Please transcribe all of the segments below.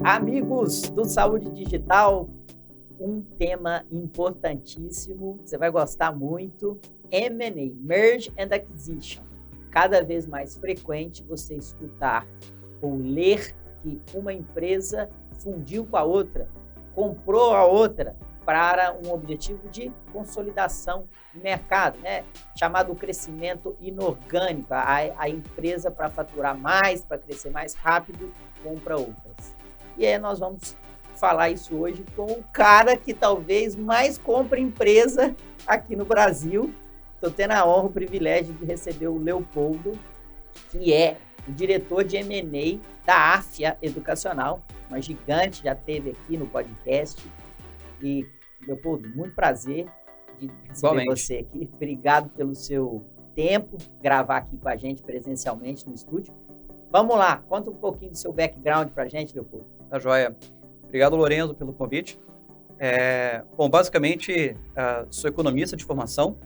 Amigos do Saúde Digital, um tema importantíssimo, você vai gostar muito, M&A, Merge and Acquisition. Cada vez mais frequente você escutar ou ler que uma empresa fundiu com a outra, comprou a outra para um objetivo de consolidação do mercado, né? Chamado crescimento inorgânico. A empresa, para faturar mais, para crescer mais rápido, compra outras. E aí nós vamos falar isso hoje com o cara que talvez mais compra empresa aqui no Brasil. Estou tendo a honra, o privilégio de receber o Leopoldo, que é o diretor de M&A da Afya Educacional, uma gigante, já esteve aqui no podcast. E, Leopoldo, muito prazer de receber você aqui. Obrigado pelo seu tempo, gravar aqui com a gente presencialmente no estúdio. Vamos lá, conta um pouquinho do seu background para a gente, Leopoldo. Tá joia. Obrigado, Lorenzo, pelo convite. Bom, basicamente, sou economista de formação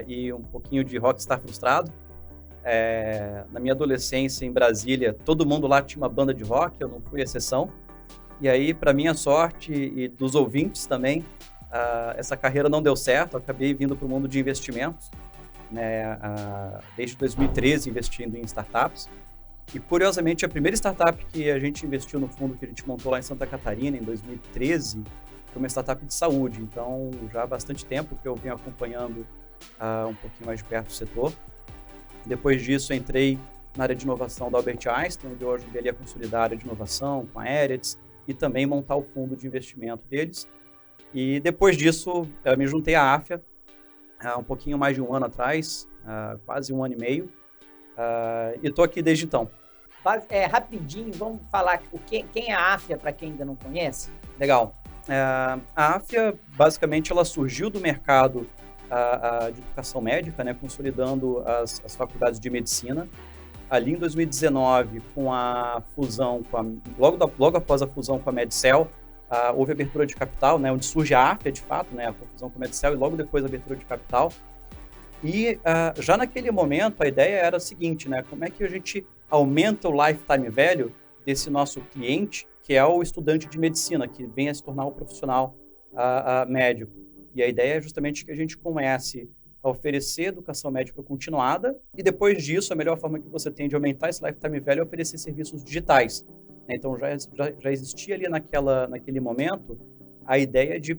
e um pouquinho de rockstar frustrado. Na minha adolescência em Brasília, todo mundo lá tinha uma banda de rock, eu não fui exceção. E aí, para minha sorte e dos ouvintes também, essa carreira não deu certo, eu acabei vindo para o mundo de investimentos, né, desde 2013 investindo em startups. E, curiosamente, a primeira startup que a gente investiu no fundo que a gente montou lá em Santa Catarina, em 2013, foi uma startup de saúde. Então, já há bastante tempo que eu venho acompanhando um pouquinho mais de perto do setor. Depois disso, entrei na área de inovação da Albert Einstein, onde eu ajudei ali a consolidar a área de inovação com a Eretz e também montar o fundo de investimento deles. E depois disso, me juntei à Afya, um pouquinho mais de um ano atrás, quase um ano e meio, e estou aqui desde então. Rapidinho, vamos falar quem é a Afya, para quem ainda não conhece? Legal. A Afya, basicamente, ela surgiu do mercado de educação médica, né, consolidando as faculdades de medicina. Ali em 2019, com a fusão, logo após a fusão com a Medcel, houve abertura de capital, né, onde surge a Afya, de fato, né, a fusão com a Medcel, e logo depois a abertura de capital. E já naquele momento, a ideia era a seguinte, né, como é que a gente aumenta o lifetime value desse nosso cliente, que é o estudante de medicina, que vem a se tornar um profissional médico. E a ideia é justamente que a gente comece a oferecer educação médica continuada e depois disso, a melhor forma que você tem de aumentar esse lifetime value é oferecer serviços digitais. Então, já existia ali naquele momento a ideia de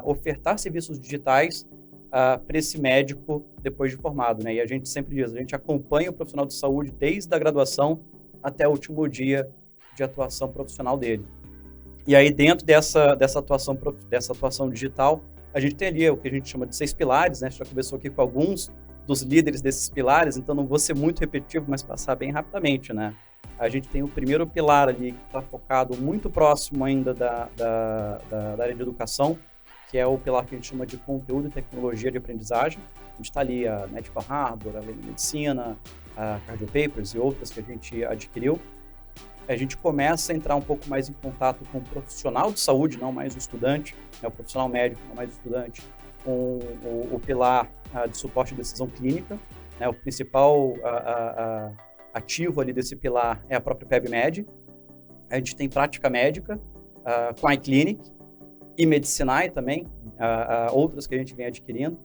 ofertar serviços digitais para esse médico depois de formado, né? E a gente sempre diz, a gente acompanha o profissional de saúde desde a graduação até o último dia de atuação profissional dele. E aí, dentro dessa atuação digital, a gente tem ali o que a gente chama de 6 pilares, né? A gente já conversou aqui com alguns dos líderes desses pilares, então não vou ser muito repetitivo, mas passar bem rapidamente, né? A gente tem o primeiro pilar ali que está focado muito próximo ainda da área de educação, que é o pilar que a gente chama de conteúdo e tecnologia de aprendizagem. A gente está ali a Medical Harbor, a Medicina, a Cardio Papers e outras que a gente adquiriu. A gente começa a entrar um pouco mais em contato com o profissional de saúde, não mais o estudante, né, o profissional médico, não mais o estudante, com o pilar de suporte à decisão clínica, né, o principal ativo ali desse pilar é a própria PebMed. A gente tem prática médica com a iClinic e Medicinae também, outras que a gente vem adquirindo.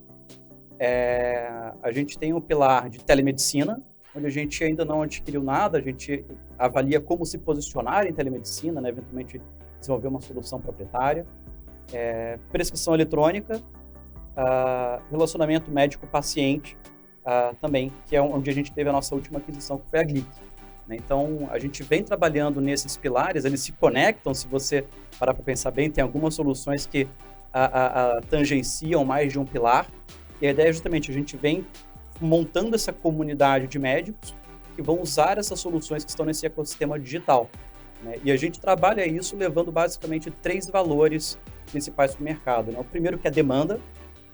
A gente tem o pilar de telemedicina, onde a gente ainda não adquiriu nada, a gente avalia como se posicionar em telemedicina, né, eventualmente desenvolver uma solução proprietária. Prescrição eletrônica, relacionamento médico-paciente também, que é onde a gente teve a nossa última aquisição, que foi a Glic. Né? Então, a gente vem trabalhando nesses pilares, eles se conectam, se você parar para pensar bem, tem algumas soluções que tangenciam mais de um pilar, e a ideia é justamente a gente vem montando essa comunidade de médicos que vão usar essas soluções que estão nesse ecossistema digital. Né? E a gente trabalha isso levando basicamente 3 valores principais para o mercado. Né? O primeiro que é a demanda,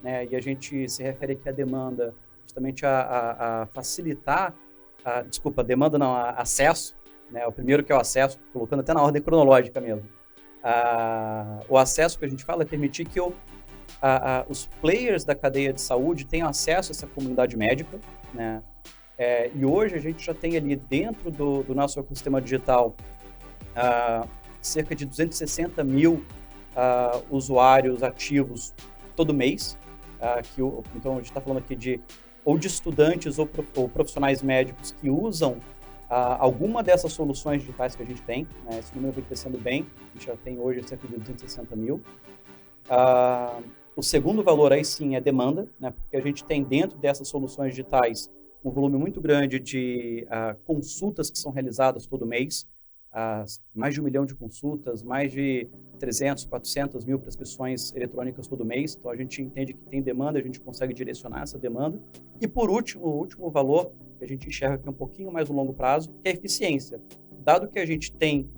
né? E a gente se refere aqui à demanda justamente a facilitar, demanda não, acesso, né? O primeiro que é o acesso, colocando até na ordem cronológica mesmo. O acesso que a gente fala é permitir que os players da cadeia de saúde tenham acesso a essa comunidade médica, né? E hoje a gente já tem ali dentro do nosso ecossistema digital cerca de 260 mil usuários ativos todo mês. Então, a gente está falando aqui de estudantes ou profissionais médicos que usam alguma dessas soluções digitais que a gente tem. Né? Esse número vem crescendo bem, a gente já tem hoje cerca de 260 mil. O segundo valor aí sim é demanda, né? Porque a gente tem dentro dessas soluções digitais um volume muito grande de consultas que são realizadas todo mês, mais de 1 milhão de consultas, mais de 300, 400 mil prescrições eletrônicas todo mês. Então, a gente entende que tem demanda, a gente consegue direcionar essa demanda. E, por último, o último valor que a gente enxerga aqui um pouquinho mais no longo prazo, que é a eficiência. Dado que a gente tem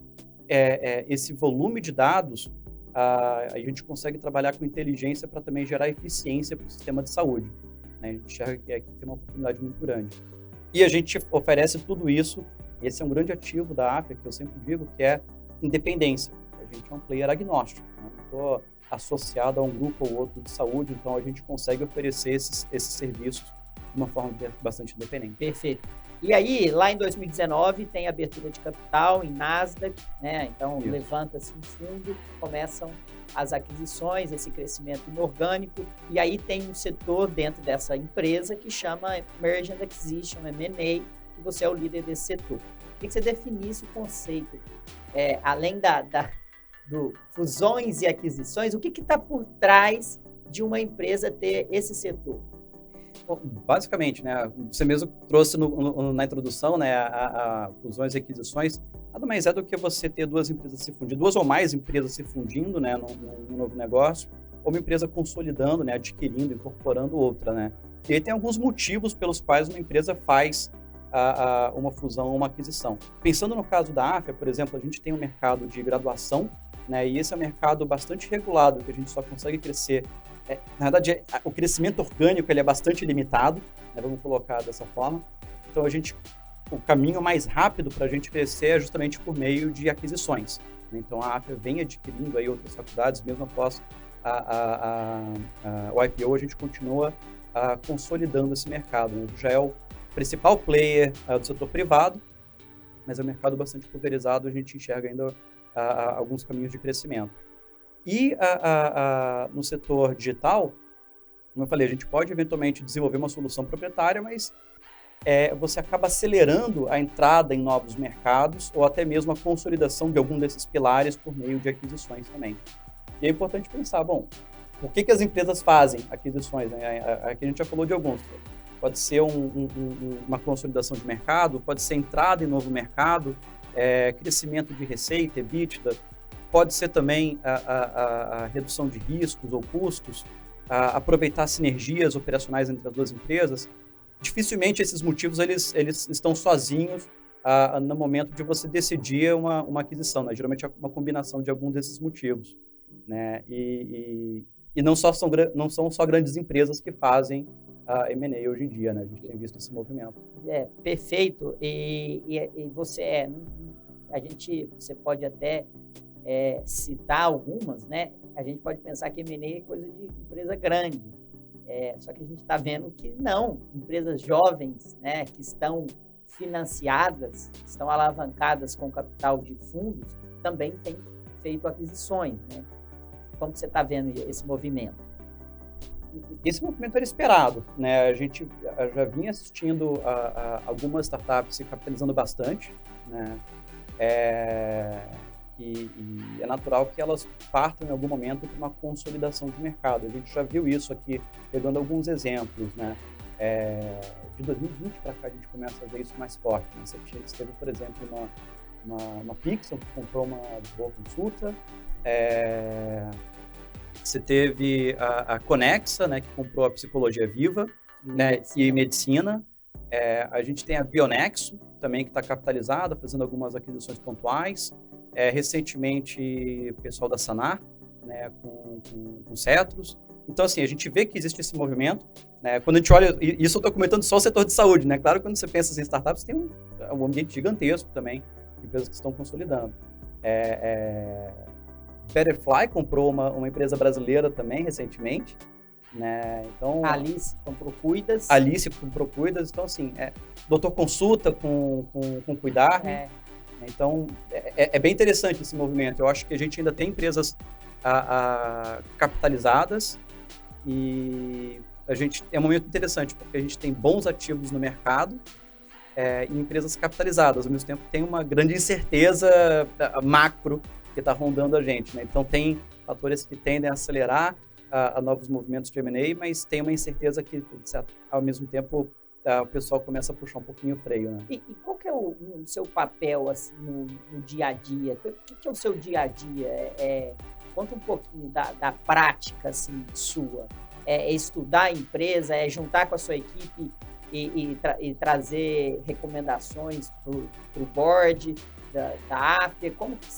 esse volume de dados, a gente consegue trabalhar com inteligência para também gerar eficiência para o sistema de saúde. Né? A gente enxerga que aqui tem uma oportunidade muito grande. E a gente oferece tudo isso. Esse é um grande ativo da Afya, que eu sempre digo, que é independência. A gente é um player agnóstico, né? Não estou associado a um grupo ou outro de saúde, então a gente consegue oferecer esses serviços de uma forma bastante independente. Perfeito. E aí, lá em 2019, tem abertura de capital em Nasdaq, né? Então, levanta-se um fundo, começam as aquisições, esse crescimento inorgânico, e aí tem um setor dentro dessa empresa que chama Merge and Acquisition, M&A, que você é o líder desse setor. Queria que você definisse o conceito, além do fusões e aquisições, o que está por trás de uma empresa ter esse setor? Bom, basicamente, né, você mesmo trouxe na introdução, né, a fusões e aquisições, nada mais é do que você ter duas empresas se fundindo, duas ou mais empresas se fundindo, né, num novo negócio, ou uma empresa consolidando, né, adquirindo, incorporando outra, né. E aí tem alguns motivos pelos quais uma empresa faz uma fusão ou uma aquisição. Pensando no caso da Afya, por exemplo, a gente tem um mercado de graduação, né, e esse é um mercado bastante regulado, que a gente só consegue crescer. Na verdade, o crescimento orgânico ele é bastante limitado, né, vamos colocar dessa forma. Então, o caminho mais rápido para a gente crescer é justamente por meio de aquisições. Então, a Afya vem adquirindo aí outras faculdades, mesmo após o IPO, a gente continua consolidando esse mercado. Né? Já é o principal player do setor privado, mas é um mercado bastante pulverizado, a gente enxerga ainda alguns caminhos de crescimento. E no setor digital, como eu falei, a gente pode eventualmente desenvolver uma solução proprietária, mas você acaba acelerando a entrada em novos mercados ou até mesmo a consolidação de algum desses pilares por meio de aquisições também. E é importante pensar, bom, por que as empresas fazem aquisições? Né? Aqui a gente já falou de alguns. Pode ser uma consolidação de mercado, pode ser entrada em novo mercado, crescimento de receita, EBITDA, pode ser também a redução de riscos ou custos, aproveitar sinergias operacionais entre as duas empresas. Dificilmente esses motivos eles estão sozinhos no momento de você decidir uma aquisição, né? Geralmente é uma combinação de algum desses motivos, né? E não são só grandes empresas que fazem a M&A hoje em dia, né? A gente tem visto esse movimento. Perfeito. E você você pode até citar algumas, né? A gente pode pensar que M&A é coisa de empresa grande. Só que a gente está vendo que não. Empresas jovens, né, que estão financiadas, estão alavancadas com capital de fundos, também têm feito aquisições, né? Como que você está vendo esse movimento? Esse movimento era esperado, né? A gente já vinha assistindo algumas startups se capitalizando bastante, né? E é natural que elas partam em algum momento para uma consolidação de mercado. A gente já viu isso aqui, pegando alguns exemplos, né? De 2020 para cá a gente começa a ver isso mais forte. Né? Você teve, por exemplo, uma Pixel que comprou uma Boa Consulta. Você teve a Conexa, né, que comprou a Psicologia Viva, né, e Medicina. A gente tem a Bionexo, também, que está capitalizada, fazendo algumas aquisições pontuais. Recentemente, o pessoal da Sanar, né, com Cetros. Então, assim, a gente vê que existe esse movimento. Né? Quando a gente olha, isso eu estou comentando só o setor de saúde, né? Claro, quando você pensa em startups, tem um ambiente gigantesco também, de empresas que estão consolidando. Betterfly comprou uma empresa brasileira também, recentemente. Né? Então, Alice comprou Cuidas. Então, assim, Doutor Consulta com Cuidar. Então, é bem interessante esse movimento. Eu acho que a gente ainda tem empresas capitalizadas e é um momento interessante, porque a gente tem bons ativos no mercado e empresas capitalizadas. Ao mesmo tempo, tem uma grande incerteza macro que está rondando a gente, né? Então, tem fatores que tendem a acelerar a novos movimentos de M&A, mas tem uma incerteza que, ao mesmo tempo, o pessoal começa a puxar um pouquinho o freio, né? E qual que é o seu papel assim, no dia a dia? O que é o seu dia a dia? Conta um pouquinho da prática assim, sua. É estudar a empresa, é juntar com a sua equipe e trazer recomendações para o board da AFIA? Como que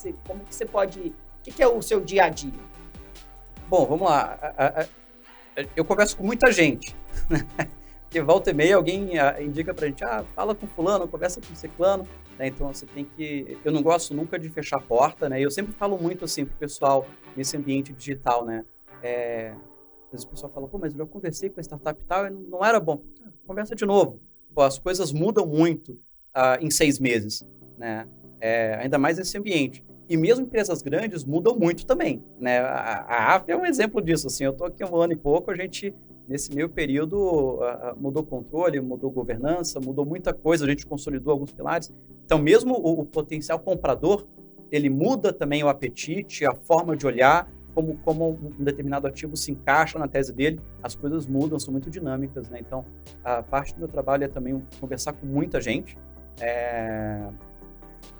você pode... O que é o seu dia a dia? Bom, vamos lá. Eu converso com muita gente, porque volta e meia alguém indica pra gente, fala com fulano, conversa com ciclano, né? Então você tem que... Eu não gosto nunca de fechar a porta, né? Eu sempre falo muito assim pro pessoal nesse ambiente digital, né? Às vezes o pessoal fala, mas eu já conversei com a startup e tal, e não era bom. Conversa de novo. As coisas mudam muito em 6 meses, né? Ainda mais nesse ambiente. E mesmo empresas grandes mudam muito também, né? A AFIA é um exemplo disso, assim, eu estou aqui há 1 ano e pouco, a gente, nesse meio período, mudou controle, mudou governança, mudou muita coisa, a gente consolidou alguns pilares. Então, mesmo o potencial comprador, ele muda também o apetite, a forma de olhar, como um determinado ativo se encaixa na tese dele, as coisas mudam, são muito dinâmicas, né? Então, a parte do meu trabalho é também conversar com muita gente,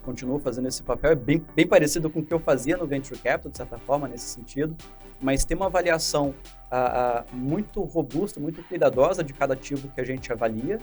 continuo fazendo esse papel, é bem parecido com o que eu fazia no Venture Capital, de certa forma, nesse sentido, mas tem uma avaliação muito robusta, muito cuidadosa de cada ativo que a gente avalia,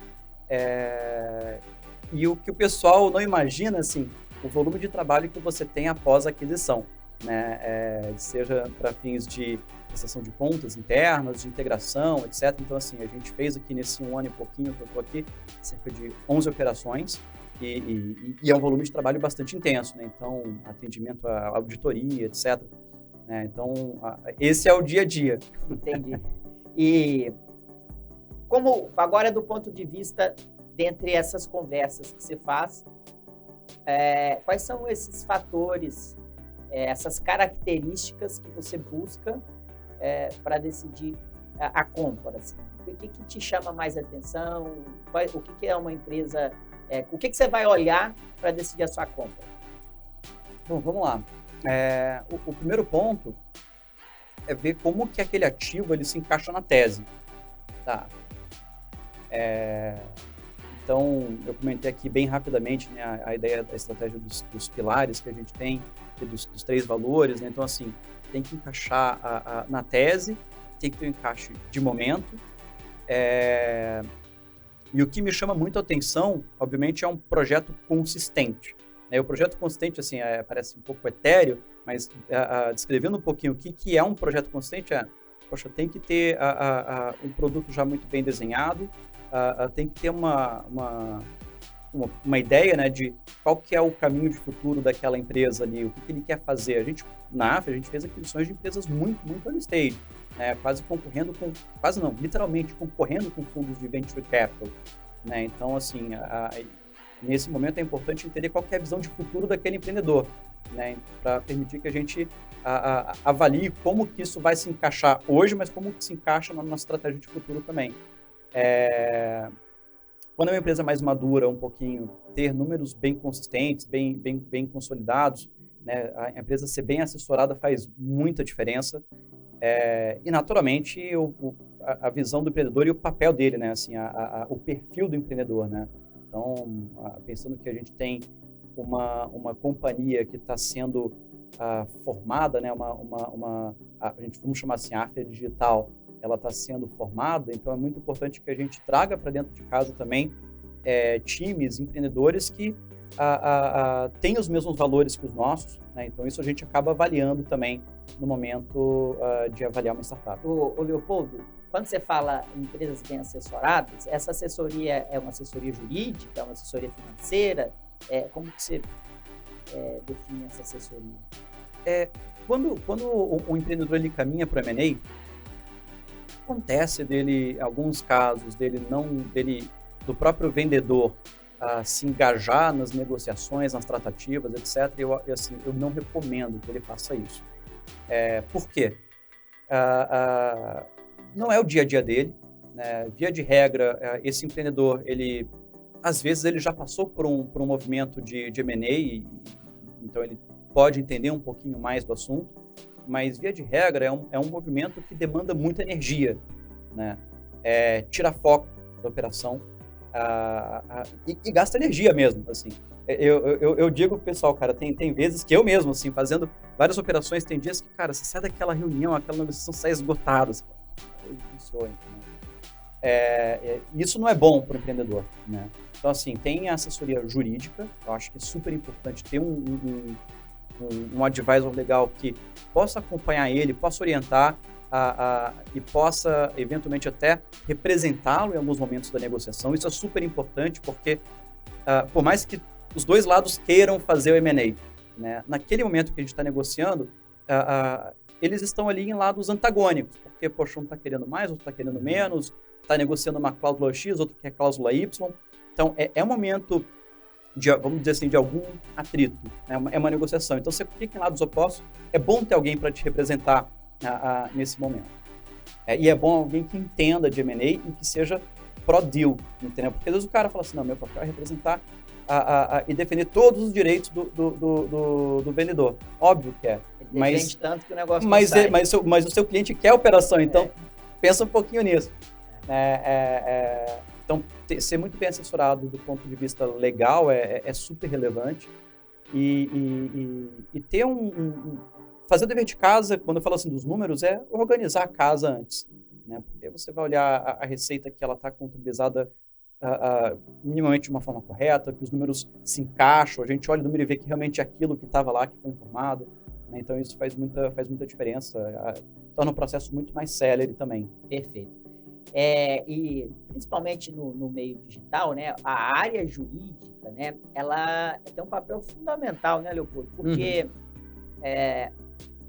e o que o pessoal não imagina, assim, o volume de trabalho que você tem após a aquisição, né? Seja para fins de prestação de contas internas, de integração, etc. Então, assim, a gente fez aqui nesse 1 ano e pouquinho que eu estou aqui, cerca de 11 operações, e é um volume de trabalho bastante intenso, né? Então, atendimento à auditoria, etc. Né? Então, esse é o dia a dia. Entendi. E como, agora do ponto de vista, dentre essas conversas que você faz, quais são esses fatores, essas características que você busca para decidir a compra? Assim? O que te chama mais atenção? O que é uma empresa... o que você vai olhar para decidir a sua compra? Bom, vamos lá. O primeiro ponto é ver como que aquele ativo ele se encaixa na tese. Tá? Então, eu comentei aqui bem rapidamente, né, a ideia da estratégia dos pilares que a gente tem, dos 3 valores. Né? Então, assim, tem que encaixar na tese, tem que ter um encaixe de momento. E o que me chama muito a atenção, obviamente, é um projeto consistente. Né? O projeto consistente, assim, parece um pouco etéreo, mas descrevendo um pouquinho o que é um projeto consistente, tem que ter um produto já muito bem desenhado, tem que ter uma ideia, né, de qual que é o caminho de futuro daquela empresa ali, o que ele quer fazer. Na AFIA, a gente fez aquisições de empresas muito, muito early stage, né, literalmente concorrendo com fundos de venture capital, né? Então, assim, nesse momento é importante entender qual que é a visão de futuro daquele empreendedor, né, para permitir que a gente avalie como que isso vai se encaixar hoje, mas como que se encaixa na nossa estratégia de futuro também. Quando é uma empresa mais madura, um pouquinho, ter números bem consistentes, bem consolidados, né, a empresa ser bem assessorada faz muita diferença. E, naturalmente, a visão do empreendedor e o papel dele, né, assim, o perfil do empreendedor, né? Então, pensando que a gente tem uma companhia que está sendo formada, né, a gente, vamos chamar assim, a AFIA Digital, ela está sendo formada, então é muito importante que a gente traga para dentro de casa também times, empreendedores que têm os mesmos valores que os nossos, né? Então isso a gente acaba avaliando também no momento de avaliar uma startup. Ô Leopoldo, quando você fala em empresas bem assessoradas, essa assessoria é uma assessoria jurídica, é uma assessoria financeira? Como que você define essa assessoria? Quando o empreendedor ele caminha para o M&A, acontece dele, alguns casos, do próprio vendedor se engajar nas negociações, nas tratativas, etc., eu não recomendo que ele faça isso. Por quê? Não é o dia a dia dele, né? Via de regra, esse empreendedor, às vezes ele já passou por um movimento de M&A, então ele pode entender um pouquinho mais do assunto, mas via de regra é um movimento que demanda muita energia, né? Tira foco da operação e gasta energia mesmo, assim. Eu digo pro pessoal, cara, tem vezes que eu mesmo, assim, fazendo várias operações, tem dias que, cara, você sai daquela reunião, aquela negociação, sai esgotado, você fala, isso não é bom para o empreendedor, né? Então, assim, tem a assessoria jurídica, eu acho que é super importante ter um advisor legal que possa acompanhar ele, possa orientar e possa, eventualmente, até representá-lo em alguns momentos da negociação. Isso é super importante porque, por mais que os dois lados queiram fazer o M&A, né, naquele momento que a gente está negociando, eles estão ali em lados antagônicos, porque, poxa, um está querendo mais, outro está querendo menos, está negociando uma cláusula X, outro quer cláusula Y. Então, é um momento vamos dizer assim, de algum atrito, né? É uma negociação. Então, você fica em lados opostos, é bom ter alguém para te representar nesse momento. E é bom alguém que entenda de M&A e que seja pró-deal, entendeu? Porque às vezes o cara fala assim, não, meu papel é representar e defender todos os direitos do vendedor. Óbvio que é. Ele defende tanto que o negócio mas o seu cliente quer a operação, então pensa um pouquinho nisso. Então, ser muito bem assessorado do ponto de vista legal é super relevante. E ter fazer o dever de casa, quando eu falo assim dos números, é organizar a casa antes, né? Porque você vai olhar a receita que ela está contabilizada minimamente de uma forma correta, que os números se encaixam, a gente olha o número e vê que realmente é aquilo que estava lá, que foi informado, né? Então isso faz muita diferença, torna o processo muito mais célere também. Perfeito. E principalmente no meio digital, né, a área jurídica, né, ela tem um papel fundamental, né, Leopoldo? Porque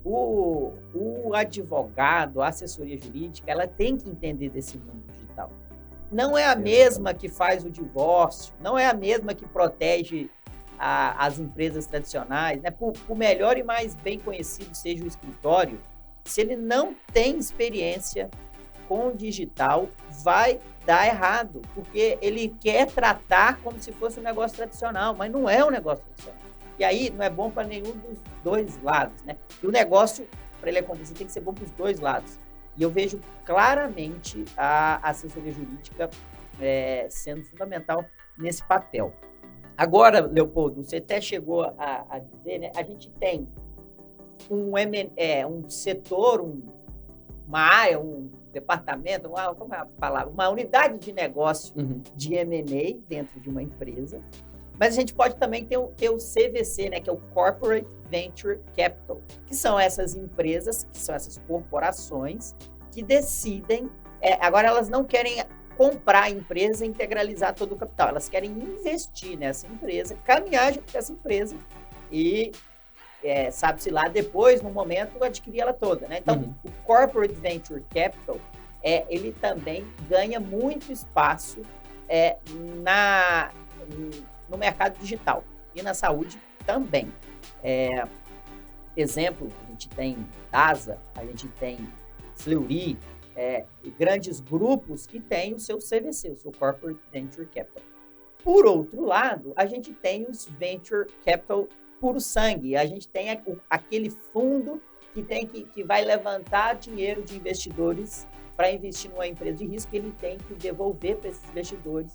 o advogado, a assessoria jurídica, ela tem que entender desse mundo digital. Não é a mesma que faz o divórcio, não é a mesma que protege as empresas tradicionais, né? Por melhor e mais bem conhecido seja o escritório, se ele não tem experiência com o digital, vai dar errado, porque ele quer tratar como se fosse um negócio tradicional, mas não é um negócio tradicional. E aí não é bom para nenhum dos dois lados, né? E o negócio, para ele acontecer, tem que ser bom para os dois lados. E eu vejo claramente a assessoria jurídica sendo fundamental nesse papel. Agora, Leopoldo, você até chegou a dizer, né? A gente tem um setor, uma área, um departamento, como é a palavra? Uma unidade de negócio de M&A dentro de uma empresa. Mas a gente pode também ter o CVC, né, que é o Corporate Venture Capital, que são essas empresas, que são essas corporações que decidem, agora elas não querem comprar a empresa e integralizar todo o capital, elas querem investir nessa empresa, caminhar junto com essa empresa e, sabe-se lá, depois, no momento, adquirir ela toda, né? Então, o Corporate Venture Capital, ele também ganha muito espaço no mercado digital e na saúde também. Exemplo, a gente tem DASA, a gente tem Fleury, grandes grupos que têm o seu CVC, o seu Corporate Venture Capital. Por outro lado, a gente tem os Venture Capital puro sangue, a gente tem aquele fundo que vai levantar dinheiro de investidores para investir numa empresa de risco, ele tem que devolver para esses investidores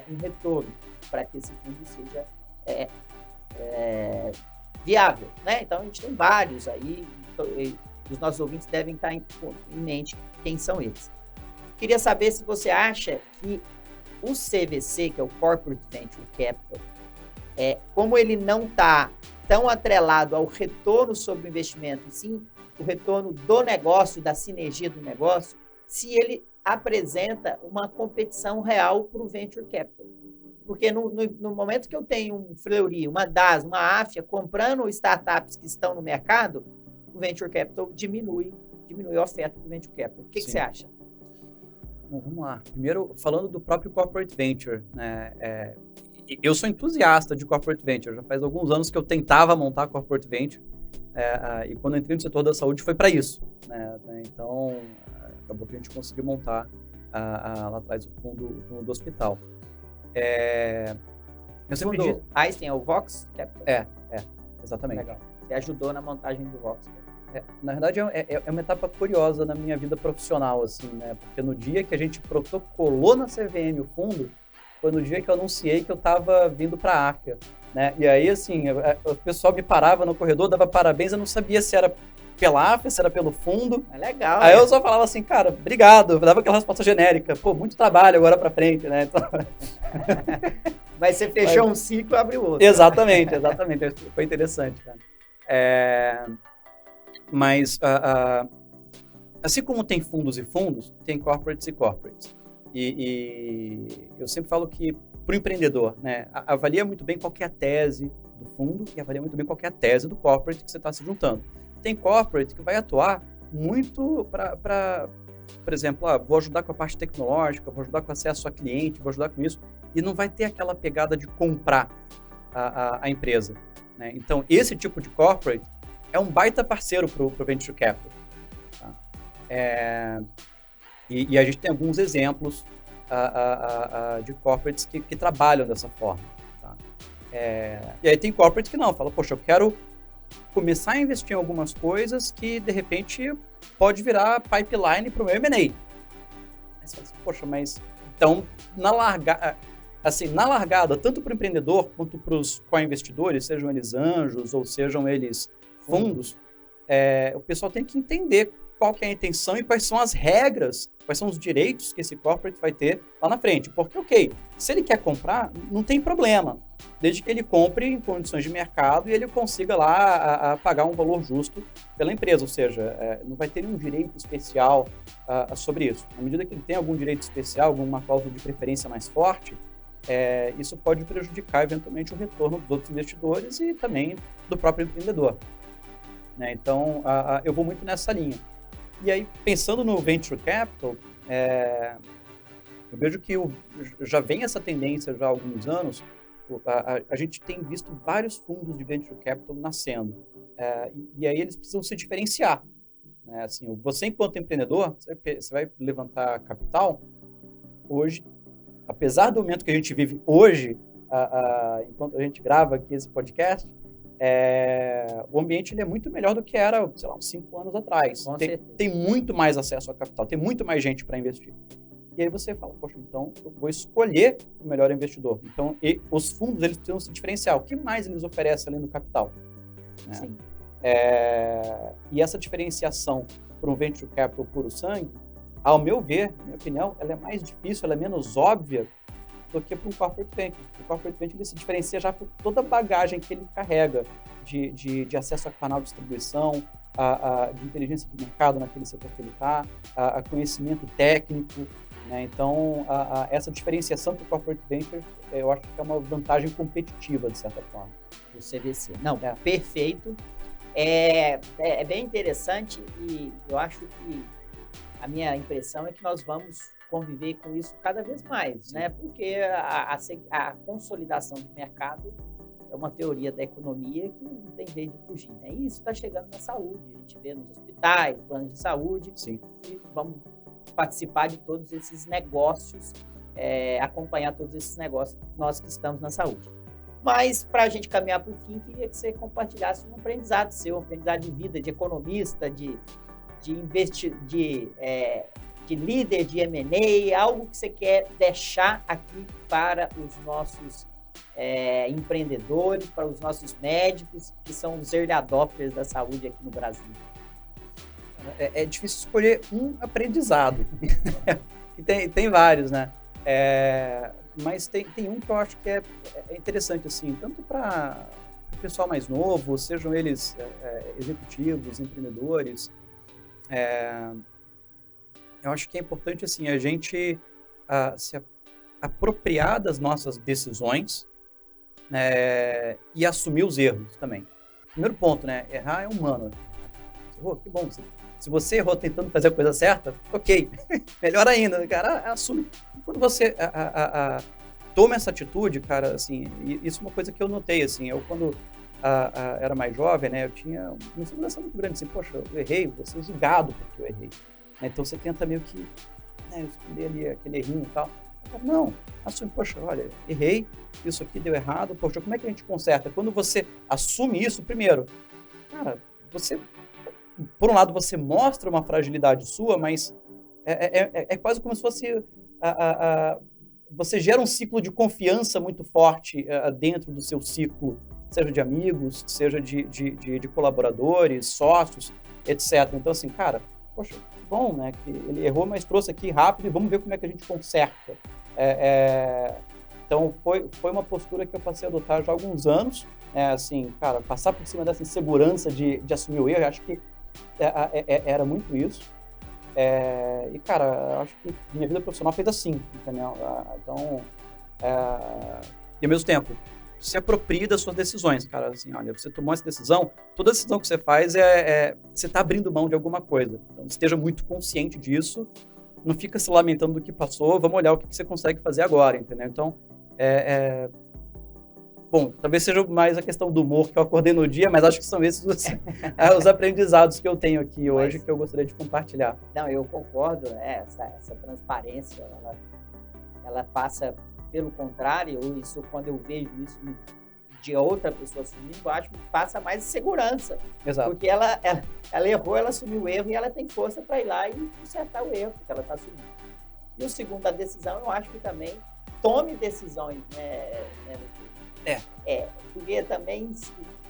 um retorno, para que esse fundo seja viável, né? Então, a gente tem vários aí, os nossos ouvintes devem estar em mente quem são eles. Queria saber se você acha que o CVC, que é o Corporate Venture Capital, como ele não está tão atrelado ao retorno sobre o investimento, e sim o retorno do negócio, da sinergia do negócio, se ele apresenta uma competição real para o Venture Capital. Porque no momento que eu tenho um Fleury, uma DAS, uma AFIA comprando startups que estão no mercado, o Venture Capital diminui a oferta para o Venture Capital. O que você acha? Bom, vamos lá. Primeiro, falando do próprio Corporate Venture, né? eu sou entusiasta de Corporate Venture. Já faz alguns anos que eu tentava montar Corporate Venture. E quando eu entrei no setor da saúde foi para isso. Né? Então, acabou que a gente conseguiu montar lá atrás o fundo do hospital. Eu sempre disse... Einstein é o Vox Capital? Exatamente. Legal. Você ajudou na montagem do Vox Capital. Na verdade, é uma etapa curiosa na minha vida profissional, assim, né? Porque no dia que a gente protocolou na CVM o fundo, foi no dia que eu anunciei que eu estava vindo para a África, né? E aí, assim, o pessoal me parava no corredor, dava parabéns, eu não sabia se era pela África, se era pelo fundo. É legal. Aí eu só falava assim, cara, obrigado, eu dava aquela resposta genérica. Pô, muito trabalho agora para frente, né? Então... Mas você fechou um ciclo e abriu outro. Exatamente. Foi interessante, cara. Mas, assim como tem fundos e fundos, tem corporates e corporates. E eu sempre falo que, para o empreendedor, né, avalia muito bem qual que é a tese do fundo e avalia muito bem qual que é a tese do corporate que você está se juntando. Tem corporate que vai atuar muito para, por exemplo, vou ajudar com a parte tecnológica, vou ajudar com acesso a cliente, vou ajudar com isso, e não vai ter aquela pegada de comprar a empresa. Né? Então, esse tipo de corporate é um baita parceiro para o Venture Capital. Tá? E a gente tem alguns exemplos de corporates que trabalham dessa forma. Tá? E aí tem corporates que não, fala, poxa, eu quero começar a investir em algumas coisas que, de repente, pode virar pipeline para o meu M&A. Aí você fala assim, poxa, mas então, na largada, tanto para o empreendedor quanto para os co-investidores, sejam eles anjos ou sejam eles fundos, o pessoal tem que entender qual que é a intenção e quais são as regras, quais são os direitos que esse corporate vai ter lá na frente. Porque, ok, se ele quer comprar, não tem problema, desde que ele compre em condições de mercado e ele consiga lá pagar um valor justo pela empresa, ou seja, não vai ter nenhum direito especial sobre isso. Na medida que ele tem algum direito especial, alguma cláusula de preferência mais forte, isso pode prejudicar eventualmente o retorno dos outros investidores e também do próprio empreendedor. Né? Então, eu vou muito nessa linha. E aí, pensando no Venture Capital, eu vejo que já vem essa tendência já há alguns anos, a gente tem visto vários fundos de Venture Capital nascendo, e aí eles precisam se diferenciar. Né? Assim, você, enquanto empreendedor, você vai levantar capital, hoje, apesar do momento que a gente vive hoje, enquanto a gente grava aqui esse podcast, o ambiente ele é muito melhor do que era, sei lá, uns 5 anos atrás. Tem muito mais acesso a capital, tem muito mais gente para investir. E aí você fala, poxa, então eu vou escolher o melhor investidor. Então, os fundos eles precisam se diferenciar. O que mais eles oferecem além do capital? Né? Sim. E essa diferenciação para um venture capital puro sangue, ao meu ver, na minha opinião, ela é mais difícil, ela é menos óbvia do que para um corporate venture. O corporate venture ele se diferencia já por toda a bagagem que ele carrega de acesso a canal de distribuição, de inteligência de mercado naquele setor que ele está, a conhecimento técnico. Né? Então, essa diferenciação para o corporate venture, eu acho que é uma vantagem competitiva, de certa forma. O CVC. Não, perfeito. É bem interessante e eu acho que a minha impressão é que nós vamos conviver com isso cada vez mais, né? Porque a consolidação de mercado é uma teoria da economia que não tem jeito de fugir, né? E isso está chegando na saúde, a gente vê nos hospitais, planos de saúde. Sim. E vamos participar de todos esses negócios, acompanhar todos esses negócios, nós que estamos na saúde. Mas, para a gente caminhar para o fim, queria que você compartilhasse um aprendizado seu, um aprendizado de vida, de economista, de líder de M&A, algo que você quer deixar aqui para os nossos empreendedores, para os nossos médicos, que são os early adopters da saúde aqui no Brasil. É difícil escolher um aprendizado, que tem vários, né? Mas tem um que eu acho que é interessante, assim, tanto para o pessoal mais novo, sejam eles executivos, empreendedores. Eu acho que é importante, assim, a gente se apropriar das nossas decisões e assumir os erros também. Primeiro ponto, né? Errar é humano. Errou, que bom. Se você errou tentando fazer a coisa certa, ok. Melhor ainda, cara, assume. Quando você toma essa atitude, cara, assim, isso é uma coisa que eu notei, assim, eu quando era mais jovem, né, eu tinha uma insegurança muito grande, assim, poxa, eu errei, vou ser julgado porque eu errei. Então você tenta meio que, né, esconder ali aquele errinho e tal. Não, assume, poxa, olha, errei, isso aqui deu errado, poxa, como é que a gente conserta? Quando você assume isso, primeiro, cara, você, por um lado, você mostra uma fragilidade sua, mas é quase como se fosse, você gera um ciclo de confiança muito forte dentro do seu ciclo, seja de amigos, seja de colaboradores, sócios, etc. Então, assim, cara, poxa, que bom, né, que ele errou, mas trouxe aqui rápido e vamos ver como é que a gente conserta. Então, foi uma postura que eu passei a adotar já há alguns anos, assim, cara, passar por cima dessa insegurança de assumir o erro, eu acho que era muito isso. E, cara, eu acho que minha vida profissional fez assim, entendeu? Então, e ao mesmo tempo, se aproprie das suas decisões, cara, assim, olha, você tomou essa decisão, toda decisão que você faz você está abrindo mão de alguma coisa, então esteja muito consciente disso, não fica se lamentando do que passou, vamos olhar o que você consegue fazer agora, entendeu? Então, bom, talvez seja mais a questão do humor que eu acordei no dia, mas acho que são esses os aprendizados que eu tenho aqui hoje que eu gostaria de compartilhar. Não, eu concordo, essa transparência, ela passa pelo contrário, isso quando eu vejo isso de outra pessoa assumindo, eu acho que passa mais segurança. Exato. Porque ela errou, ela assumiu o erro e ela tem força para ir lá e consertar o erro que ela está assumindo. E o segundo, a decisão, eu acho que também tome decisões, né? Porque também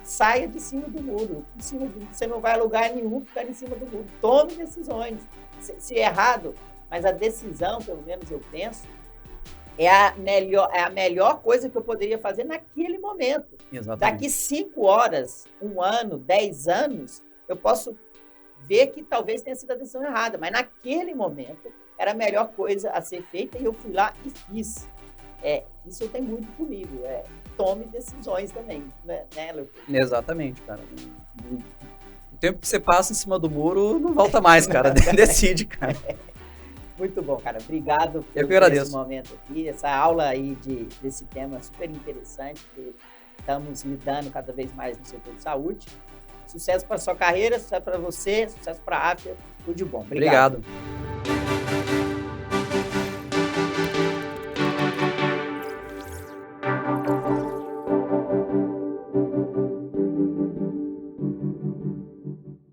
saia de cima do muro. Você não vai a lugar nenhum ficar em cima do muro. Tome decisões. Se é errado, mas a decisão, pelo menos eu penso, é a melhor coisa que eu poderia fazer naquele momento. Exatamente. Daqui 5 horas, 1 ano, 10 anos, eu posso ver que talvez tenha sido a decisão errada, mas naquele momento era a melhor coisa a ser feita e eu fui lá e fiz. Isso tem muito comigo. Tome decisões também, né, Leopoldo? Exatamente, cara. O tempo que você passa em cima do muro não volta mais, cara. Decide, cara. Muito bom, cara. Obrigado por esse momento aqui, essa aula aí desse tema super interessante que estamos lidando cada vez mais no setor de saúde. Sucesso para a sua carreira, sucesso para você, sucesso para a AFIA. Tudo de bom. Obrigado.